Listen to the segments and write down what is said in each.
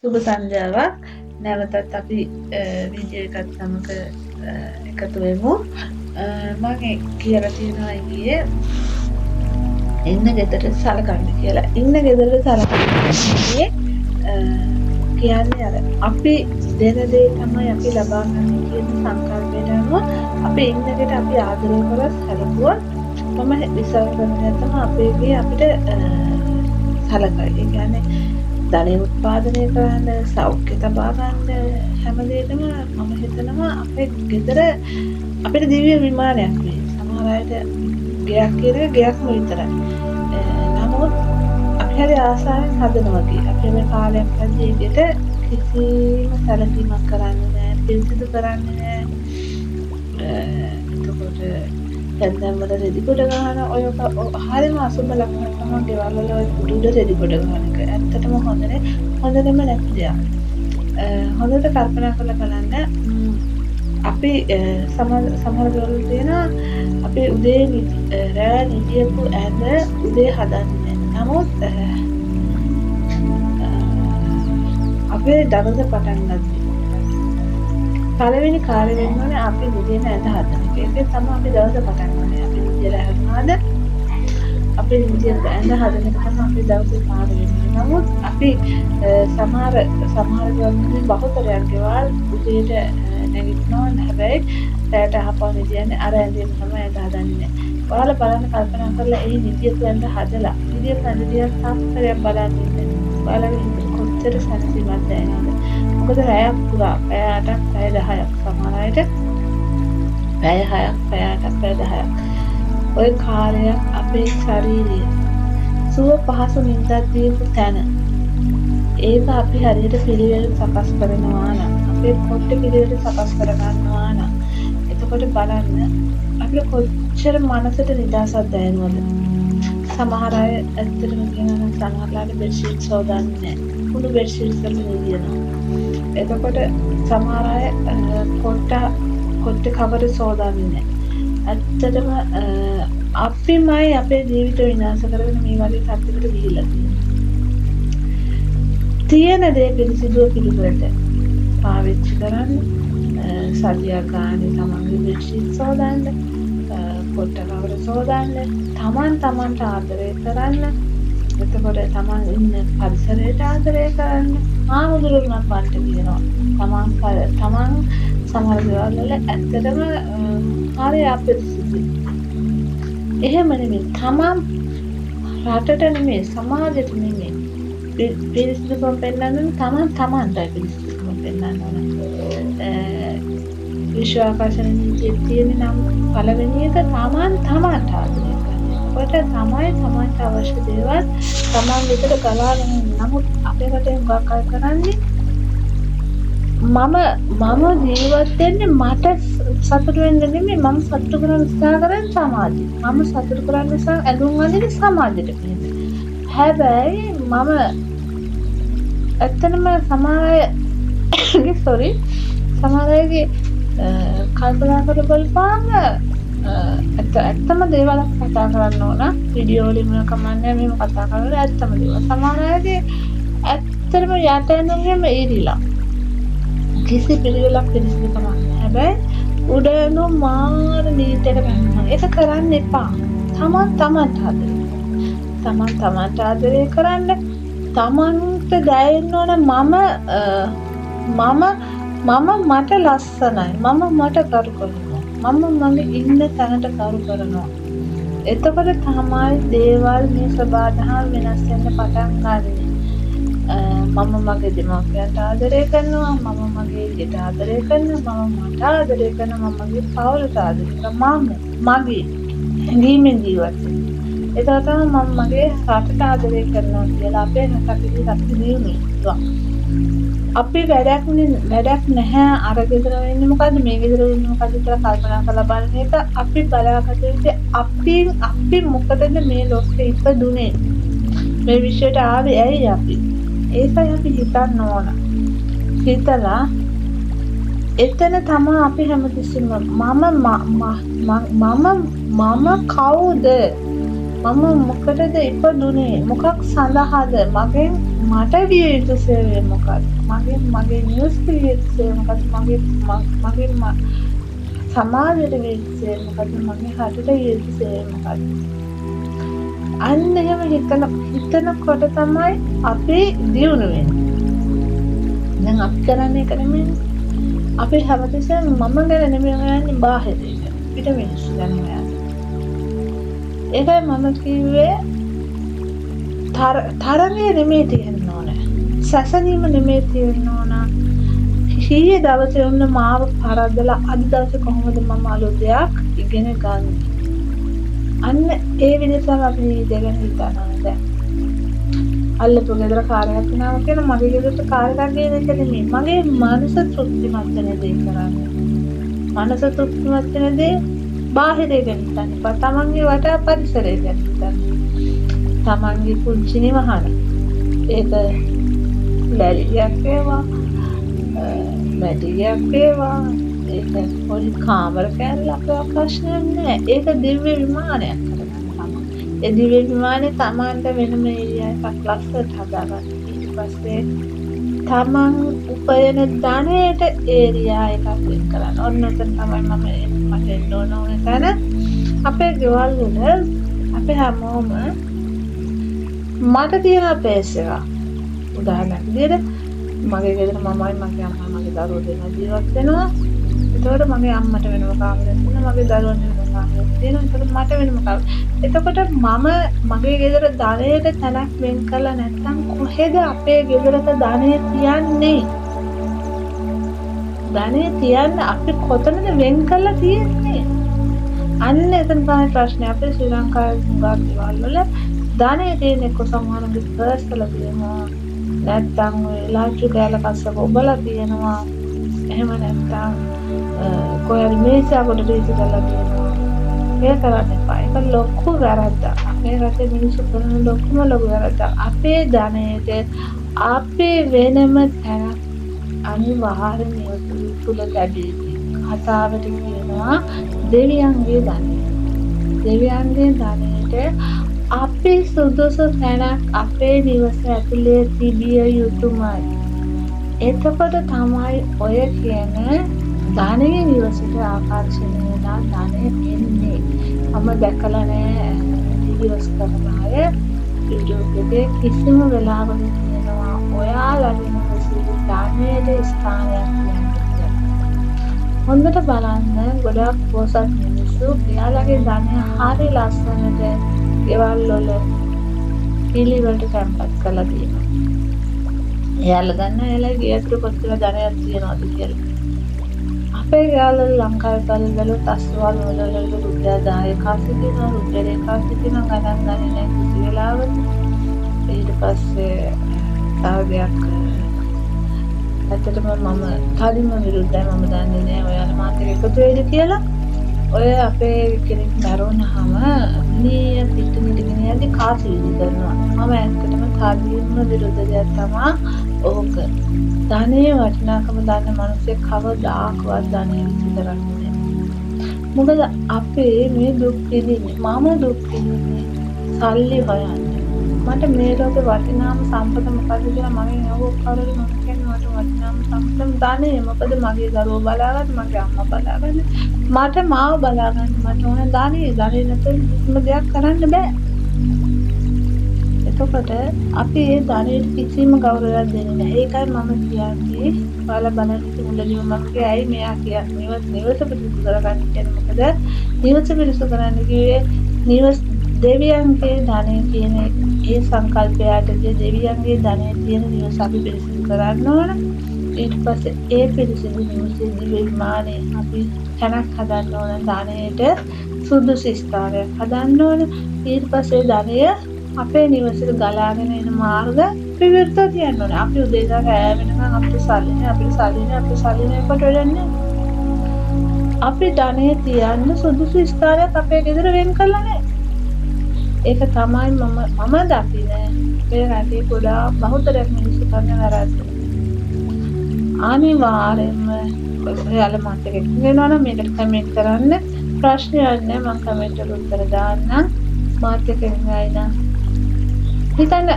සුබ සංජාවක් නැවතත් අපි වීඩියෝ එකත් සමග එකතු වෙමු. මම කියලා තියෙනවා ඊයේ ඉන්න ගෙදරට සලකන්න කියලා. ඉන්න ගෙදරට සලකන්නේ කියන්නේ අර අපි දෙන දේ තමයි අපි ලබා ගන්න කියන සංකල්පයට අනුව අපි ඉන්න ගෙදරට අපි ආදරය කරලා සැලකුවොත් මම විශ්වාස කරන්නේ තමයි අපේ අපිට සලකයි. ඒ කියන්නේ ධනය උත්පාදනය කරන්න, සෞඛ්‍ය තබා ගන්න හැම දෙයකම මම හිතනවා අපේ ගෙදර අපිට දිව්‍ය විමානයක් වෙයි. සමහර අයට ගෙයක් කියන්නේ ගෙයක්ම විතරයි. නමුත් අපි හරි ආසාවෙන් හදනවා වගේ. අපි මේ කාලයක් ඇද්දී ගෙට කිසිම සැලකීමක් කරන්නේ නැහැ, පිළිසිදු කරන්නේ නැහැ. එතකොට දැන් වල රෙදි කොට ගන්න ඔය හරියම අසුබ ලක්ෂණ තමයි ගෙවල් වල උඩ රෙදි කොට ගන්න එක. ඇත්තටම හොඳම නැති දෙයක්. හොඳට කල්පනා කරලා බලන්න අපි සමහර දවල් තියෙන අපි උදේ රෑ නිදියපු ඇඳ උදේ හදන්නේ. නමුත් අපේ දවස පටන් ගන්න පළවෙනි කාර්ය වෙන්නේ අපි නිදින ඇඳ හදන එක. ඒක තමයි අපි දවස පටන් ගන්න. අපි නිදිලා හදනවාද? අපි නිදියට ඇඳ හදන එක තමයි අපි දවසේ කාර්ය වෙන්නේ. නමුත් අපි සමහර ගමන්වල බහුතරයක් ගෙවල් උදේට නැගිටිනවා. හැබැයි රැට අහපන් නිදියන්නේ අර ඇඳේම තමයි ඇඳ හදන්නේ. ඔයාලා බලන්න කල්පනා කරලා ඒ නිදියට ඇඳ හදලා නිදියට ඇඳ සාස්ත්‍රයක් බලන්න ඉන්න. ඔයාලගේ හිතේ කොච්චර සැනසීමක් දැනෙනවද? මොකද රැයක් පුරා පැය 8ක් පැය 10ක් සමහර අයට පැය 6ක් පැය 8ක් පැය 10ක් ඔය කාර්යයක් අපේ ශරීරය සුව පහසු නිින්දක් දීපු තැන ඒක අපි හරියට පිළිවෙල සකස් කරනවා නම් අපේ පොට්ටේ පිළිවෙල සකස් කර ගන්නවා නම් එතකොට බලන්න අපිට කොච්චර මනසට නිදහසක් දැනෙනවද? සමහර අය ඇත්තටම කියනවා නම් සමහරලාට බෙඩ්ෂීට් සෝදන්නේ නැහැ. කුණු බෙඩ්ෂීට් වල නිදිනවා. එතකොට සමහර අය කොට්ට කවර සෝදාන්නේ නැහැ. ඇත්තටම අපිමයි අපේ ජීවිත විනාශ කරගෙන මේ වගේ තත්ත්වයකට ගිහිල්ලා තියෙනවා. තියෙන දේ පිළිසිදුව පිළිවෙලට පාවිච්චි කරන්න, සතියක් ගානේ තමන්ගේ බෙඩ්ෂීට් සෝදන්න, කොට්ට කවර සෝදන්න, තමන්ට ආදරය කරන්න. එතකොට තමන් ඉන්න පරිසරයට ආදරය කරන්න. ආමුදුරුවන්ක් වන්ට කියනවා. තමන් සමහර දේවල් වල ඇත්තටම හරි අපිරිසිදුයි. එහෙම නෙමෙයි. තමන් රටට නෙමෙයි, සමාජයට නෙමෙයි. පිරිසිදුකම පෙන්වන්න තමන්ටයි පිරිසිදුකම පෙන්වන්න ඕන. විශ්වාසන නීතියේ තියෙන නම් පළවෙනි එක තමන්ට ආදරය කරන්න. ඔකට තමයි තමන්ට අවශ්‍ය දේවල් තමන් විතර ගලාගෙන නමුත් අපේ රටේ හුඟක් අය කරන්නේ මම ජීවත් වෙන්නේ මට සතුට වෙන්න නෙමෙයි මම සතුට කරන්න උත්සාහ කරන්නේ සමාජෙට. මම සතුට කරන්න උත්සාහ ඇඳුම් අඳින්නේ සමාජෙට කියන්නේ. හැබැයි මම ඇත්තටම සමහරගේ කල්පනා කරලා බලපාම ඇත්තම දේවල් කතා කරන්න ඕන. වීඩියෝ වලින් මොන කමන්නේ මෙහෙම කතා කරලා ඇත්තම දේවල්. සමහර අයගේ ඇත්තටම යට ඇඳුම්ගෙම ඉරිලා. කිසි පිළිවෙලක් පිළිසිදු කරන්නේ. හැබැයි උඩනු මාර නීතියක ගන්නවා. ඒක කරන්න එපා. තමන්ට ආදරය කරන්න. තමන්ට දැනෙන්න ඕන මම මට ලස්සනයි. මම මට කරු කරනවා. මම මගේ ඉන්න තැනට කරු කරනවා. එතකොට තමයි දේවල් මේ ස්වභාවයෙන් වෙනස් වෙන්න පටන් ගන්නේ. මම මගේ දෙමාපියන්ට ආදරය කරනවා. මම මගේ ගෙට ආදරය කරනවා. මම මට ආදරය කරනවා. මම මගේ පවුලට ආදරය කරනවා. මම මගේ හැඟීමෙන් ජීවත් වෙනවා. ඒක තමයි මම මගේ රටට ආදරය කරනවා කියලා අපේ රටේ අපි දිනුවා. අපි වැඩක් නැහැ අර ගෙදර වෙන්නේ මොකද්ද මේ ගෙදර වෙන්නේ මොකද්ද කියලා කල්පනා කරලා බලන එක අපි බලාපොරොත්තු අපි මොකටද මේ ලෝකෙ ඉපදුනේ මේ විශ්වයට ආවේ ඇයි අපි ඒකයි අපි හිතන්න ඕන හිතලා එතන තමයි අපි හැමතිස්සෙම මම කවුද මම මොකටද ඉපදුනේ? මොකක් සඳහාද? මට විය යුතු සේවය මොකක්ද? මගේ නිවස් විය යුතු සේවය මොකක්ද? මගේ සමාජයට විය යුතු සේවය මොකක්ද? මගේ රටට විය යුතු සේවය මොකක්ද? අන්න එහෙම හිතනකොට තමයි අපි දියුණු වෙන්නේ. දැන් අපි කරන්නේ ඒක නෙමෙයි. අපි හැමතිස්සෙම මම ගැන නෙමෙයි හොයන්නේ බාහිර එක. පිට මිනිස්සු ගැන හොයන්නේ. ඒකයි මම කිව්වේ තරණය නෙමෙයි තියෙන්න ඕන. සැසඳීම නෙමෙයි තියෙන්න ඕන. ඊයේ දවසේ ඔන්න මාව පරද්දලා අද දවසේ කොහොමද මම අලුත් දෙයක් ඉගෙන ගන්න. අන්න ඒ විදිහට තමයි අපි දෙගෙන හිතනවා. අල්ලපු ගෙදර කාර්යයක් වෙනවා කියන මගේ ගෙදරට කාර්යයක් ගේන එක නෙමෙයි. මගේ මනස තෘප්තිමත් වෙන දේ කරන්නේ. මනස තෘප්තිමත් වෙන දේ බාහිරේ ගැන හිතන්නේ. තමන්ගේ වටා පරිසරය ගැන හිතන්නේ. තමන්ගේ පුංචි නිවහන. ඒක ලැලියක් වේවා, මැටියක් වේවා, ඒක පොඩි කාමර කෑල්ලක් ප්‍රශ්නයක් නෑ. ඒක දිව්‍ය විමානයක් කරගන්න තමයි. ඒ දිව්‍ය විමානේ තමන්ට වෙනම ඒරියා එකක් ලස්සට හදාගන්න. ඊට පස්සේ තමන් උපයන ධනයට ඒරියා එකක් වෙන් කරන්න. ඔන්න ඔතන තමයි මට එන්න ඕන තැන. අපේ ගෙවල් වල අපි හැමෝම මට තියෙන අපේස් එක. උදාහරණයක් විදිහට මගේ ගෙදර මමයි මගේ අම්මයි මගේ දරුවෝ දෙන්නා ජීවත් වෙනවා. ඒතකොට මගේ අම්මට වෙනම කාමරයක් තියෙනවා. මගේ දරුවන්ට වෙනම කාමරයක් තියෙනවා. ඒතකොට මට වෙනම කාමරයක්. එතකොට මම මගේ ගෙදර ධනයට තැනක් වෙන් කරලා නැත්නම් කොහෙද අපේ ගෙදරක ධනය තියන්නේ? ධනය තියන්න අපි කොතනද වෙන් කරලා තියෙන්නේ? අන්න එතන තමයි ප්‍රශ්නේ. අපේ ශ්‍රී ලංකාවේ මුගක් දේවල් වල ධනය තියෙන එක්ක සමහරුන්ගේ පර්ස් වල තියෙනවා. නැත්නම් ඔය ලාචු කැල කස්සක ඔබලා තියෙනවා. එහෙම නැත්නම් කොහරි මේසයකට දීලා තියෙනවා. ඒක කරන්න එපා. ඒක ලොකු වැරද්දක්. අපේ රටේ මිනිස්සු කරන ලොකුම වැරද්දක්. අපේ ධනයට අපේ වෙනම තැනක් අනිවාර්යයෙන්ම තුල ලැබෙයි. කතාවට කියනවා දෙවියන්ගේ ධනය. දෙවියන්ගේ ධනයට අපේ සුදුසු තැනක් අපේ නිවස ඇතුලේ තිබිය යුතුමයි. එතකොට තමයි ඔය කියන ධනය නිවසට ආකර්ෂණය වෙලා ධනය එන්නේ. මම දැකලා නෑ වීඩියෝස් කරන අය YouTube එකේ කිසිම වෙලාවක කියනවා ඔයාලගේ නිවසේ ධනයට ස්ථානයක් දෙන්න. හොඳට බලන්න ගොඩක් පොසත් මිනිස්සු එයාලගේ ධනය හරි ලස්සනට ගෙවල් වල පිළිවෙලට තැන්පත් කරලා තියෙනවා. එයාලා දන්න එයාලගේ ගෙයතුරු කොච්චර ධනයක් තියෙනවද කියලා. අපේ ගෙවල් වල ලංකාවේ බලවලුත් අස්වල් වල රුපියල් 10ක සිටිනවා, රුපියල් 1ක සිටිනවා ගණන් ගන්නේ නැහැ කිසි වෙලාවක. ඊට පස්සේ තව දෙයක් ඇත්තටම මම කලින්ම විරුද්ධයි. මම දන්නේ නැහැ ඔයාලා මාත් එක්ක එකතු වෙයිද කියලා. ඔය අපේ කෙනෙක් මරුණාම මිනිහ පිටින් යද්දි කාසි විදි කරනවා. මම ඇත්තටම කලින්ම විරුද්ධ දෙයක් තමයි ඕක. ධනයේ වටිනාකම දන්න මිනිස්සෙක් කවදාකවත් ධනය විදි කරන්නේ නැහැ. මොකද අපේ මේ දුක් විඳින්නේ මම දුක් විඳින්නේ සල්ලි හොයන්නේ. මට මේ ලෝකේ වටිනාම සම්පත මොකද්ද කියලා මම නෝක කරලා මම කියන්නේ මට වටිනාම සම්පත ධනය. මොකද මගේ දරුවෝ බලාගන්න, මගේ අම්මා බලාගන්න, මට මාව බලාගන්න මට ඕන ධනය. ධනය නැත්නම් කිසිම දෙයක් කරන්න බෑ. එතකොට අපි ඒ ධනයට කිසිම ගෞරවයක් දෙන්නේ නැහැ. ඒකයි මම කියන්නේ ඔයාලා බලන්න මුලදීම මම කියේ ඇයි මෙයා කියන්නේ නිවස පිරිසුදු කරගන්න කියන්නේ. මොකද නිවස පිරිසුදු කරන්න කිව්වේ නිවස් දෙවියන්ගේ ධනය කියන ඒ සංකල්පයටදී දෙවියන්ගේ ධනය තියෙන නිවස අපි පිරිසිදු කරන්න ඕන. ඊට පස්සේ ඒ පිරිසිදු නිවසේ දිව්‍ය විමානයේ අපි තැනක් හදන්න ඕන. ධනයට සුදුසු ස්ථානයක් හදන්න ඕන. ඊට පස්සේ ධනය අපේ නිවසේට ගලාගෙන එන මාර්ග පිළිවෙලට තියන්න ඕන. අපි උදේ ඉඳන් රැය වෙනකන් අපිට සල්ලි නෑ කොට වෙන්නේ. අපි ධනය තියන්න සුදුසු ස්ථානයක් අපේ ගෙදර වෙන් කරලා නෑ. ඒක තමයි මම දකින්නේ මේ රටේ ගොඩාක් බහුතරයක් මිනිස්සු කරන වැරද්ද. අනිවාර්යයෙන්ම ඔයාලා මාත් එක්ක වෙනවා නම් මේකට කමෙන්ට් කරන්න. ප්‍රශ්නයක් නැහැ, මම කමෙන්ට් වල උත්තර දාන්නම්. මාත් එක්ක ඉඳලා හිතන්න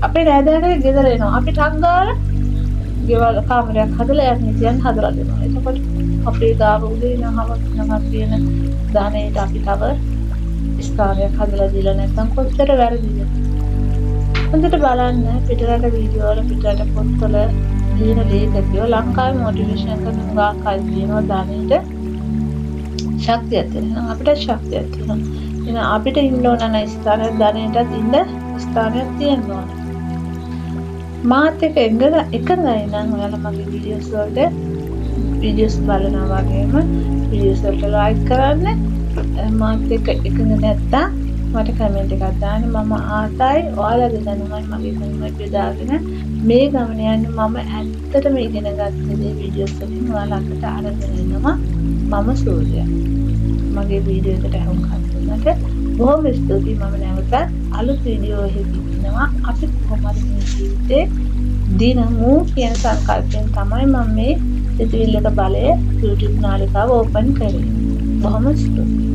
අපේ රෑදෑරේ ගෙදර එනවා අපිට අංගාල ගෙවල් කාමරයක් හදලා යන්න කියන්න හදලා දෙනවා. එතකොට අපේ ගාව උදේ නමක් තියෙන දානෙට අපි තව ස්ථානයක් හදලා දීලා නැත්නම් කොච්චර වැරදිද? හොඳට බලන්න පිටරට වීඩියෝ වල පිටරට පොත්වල ලියන ලේඛකයෝ ලංකාවේ මොටිවේෂන් කරන උගාකල් කියනවා දානෙට ශක්තියක් තියෙනවා. අපිට ශක්තියක් තියෙනවා. එහෙනම් අපිට ඉන්න ඕන නම් ස්ථානයක් දානෙටත් ඉන්න ස්ථානයක් තියෙනවා. මාත් එක්ක එකඟයි නම් ඔයාලා මගේ වීඩියෝස් බලනවා වගේම වීඩියෝස් වලට ලයික් කරන්න. මාත් එක්ක එකඟ නැත්තම් මට කමෙන්ට් එකක් දාන්න. මම ආතයි ඔයාලගේ දැනුමයි මගේ දැනුමයි බෙදාගෙන මේ ගමන යන්න මම ඇත්තටම ඉගෙන ගත්ත දේ වීඩියෝස් වලින් ඔයාලට අරගෙන එනවා. මම සූර්යා. මගේ වීඩියෝ එකට අහුම්කම් දුන්නට බොහොම ස්තුතියි. මම නැවත අලුත් වීඩියෝ එකකින් ඉන්නවා. අපි කොහොමද මේ ජීවිතේ දිනමු කියන සංකල්පයෙන් තමයි මම මේ සිතුවිල්ලක බලය YouTube නාලිකාව ඕපන් කරේ. බොහොම ස්තුතියි.